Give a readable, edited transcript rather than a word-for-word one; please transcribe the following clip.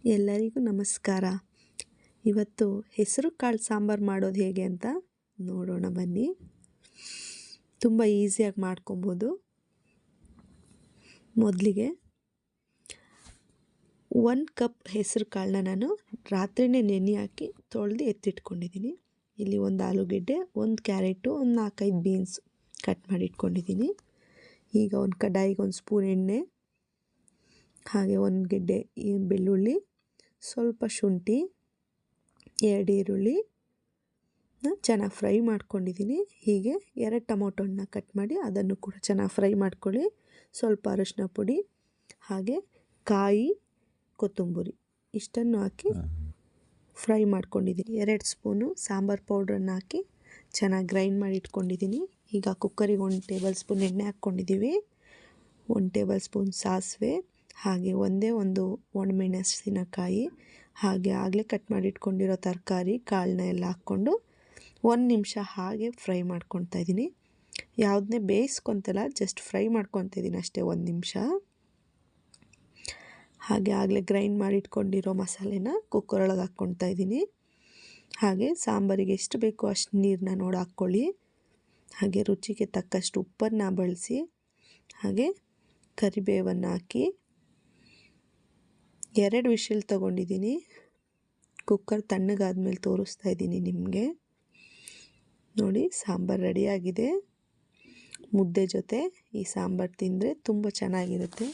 ಎಲ್ಲರಿಗೂ ನಮಸ್ಕಾರ. ಇವತ್ತು ಹೆಸರು ಕಾಳು ಸಾಂಬಾರು ಮಾಡೋದು ಹೇಗೆ ಅಂತ ನೋಡೋಣ ಬನ್ನಿ. ತುಂಬ ಈಸಿಯಾಗಿ ಮಾಡ್ಕೊಬೋದು. ಮೊದಲಿಗೆ 1 ಕಪ್ ಹೆಸರು ಕಾಳನ್ನ ನಾನು ರಾತ್ರಿನೇ ನೆನೆ ಹಾಕಿ ತೊಳೆದು ಎತ್ತಿಟ್ಕೊಂಡಿದ್ದೀನಿ. ಇಲ್ಲಿ ಒಂದು ಆಲೂಗೆಡ್ಡೆ, ಒಂದು ಕ್ಯಾರೆಟು, ಒಂದು 4-5 ಬೀನ್ಸ್ ಕಟ್ ಮಾಡಿ ಇಟ್ಕೊಂಡಿದ್ದೀನಿ. ಈಗ ಒಂದು ಕಡಾಯಿಗೆ 1 ಸ್ಪೂನ್ ಎಣ್ಣೆ, ಹಾಗೆ 1 ಗೆಡ್ಡೆ ಬೆಳ್ಳುಳ್ಳಿ, ಸ್ವಲ್ಪ ಶುಂಠಿ, 2 ಈರುಳ್ಳಿ ಚೆನ್ನಾಗಿ ಫ್ರೈ ಮಾಡ್ಕೊಂಡಿದ್ದೀನಿ. ಹೀಗೆ 2 ಟೊಮೊಟೊನ ಕಟ್ ಮಾಡಿ ಅದನ್ನು ಕೂಡ ಚೆನ್ನಾಗಿ ಫ್ರೈ ಮಾಡ್ಕೊಳ್ಳಿ. ಸ್ವಲ್ಪ ಅರಿಶಿನ ಪುಡಿ, ಹಾಗೆ ಕಾಯಿ, ಕೊತ್ತಂಬರಿ ಇಷ್ಟನ್ನು ಹಾಕಿ ಫ್ರೈ ಮಾಡ್ಕೊಂಡಿದ್ದೀನಿ. 2 ಸ್ಪೂನು ಸಾಂಬಾರು ಪೌಡ್ರನ್ನು ಹಾಕಿ ಚೆನ್ನಾಗಿ ಗ್ರೈಂಡ್ ಮಾಡಿ ಇಟ್ಕೊಂಡಿದ್ದೀನಿ. ಈಗ ಕುಕ್ಕರಿಗೆ 1 ಟೇಬಲ್ ಸ್ಪೂನ್ ಎಣ್ಣೆ ಹಾಕ್ಕೊಂಡಿದ್ದೀವಿ. 1 ಟೇಬಲ್ ಸ್ಪೂನ್ ಸಾಸಿವೆ, ಹಾಗೆ ಒಂದೇ ಒಂದು ಒಣಮೆಣಸಿನಕಾಯಿ, ಹಾಗೆ ಆಗಲೇ ಕಟ್ ಮಾಡಿ ಇಟ್ಕೊಂಡಿರೋ ತರಕಾರಿ ಕಾಳನ್ನ ಎಲ್ಲ ಹಾಕ್ಕೊಂಡು 1 ನಿಮಿಷ ಹಾಗೆ ಫ್ರೈ ಮಾಡ್ಕೊತಾ ಇದ್ದೀನಿ. ಯಾವುದನ್ನೇ ಬೇಯಿಸ್ಕೊತಲ್ಲ, ಜಸ್ಟ್ ಫ್ರೈ ಮಾಡ್ಕೊತಾ ಇದ್ದೀನಿ ಅಷ್ಟೇ 1 ನಿಮಿಷ. ಹಾಗೆ ಆಗಲೇ ಗ್ರೈಂಡ್ ಮಾಡಿ ಇಟ್ಕೊಂಡಿರೋ ಮಸಾಲೆನ ಕುಕ್ಕರ್ ಒಳಗೆ ಹಾಕ್ಕೊತಾ ಇದ್ದೀನಿ. ಹಾಗೆ ಸಾಂಬಾರಿಗೆ ಎಷ್ಟು ಬೇಕೋ ಅಷ್ಟು ನೀರನ್ನ ನೋಡಿ ಹಾಕ್ಕೊಳ್ಳಿ. ಹಾಗೆ ರುಚಿಗೆ ತಕ್ಕಷ್ಟು ಉಪ್ಪನ್ನು ಬಳಸಿ, ಹಾಗೆ ಕರಿಬೇವನ್ನು ಹಾಕಿ 2 ವಿಷಲ್ ತೊಗೊಂಡಿದ್ದೀನಿ. ಕುಕ್ಕರ್ ತಣ್ಣಗಾದ್ಮೇಲೆ ತೋರಿಸ್ತಾ ಇದ್ದೀನಿ ನಿಮಗೆ. ನೋಡಿ, ಸಾಂಬಾರು ರೆಡಿಯಾಗಿದೆ. ಮುದ್ದೆ ಜೊತೆ ಈ ಸಾಂಬಾರು ತಿಂದರೆ ತುಂಬ ಚೆನ್ನಾಗಿರುತ್ತೆ.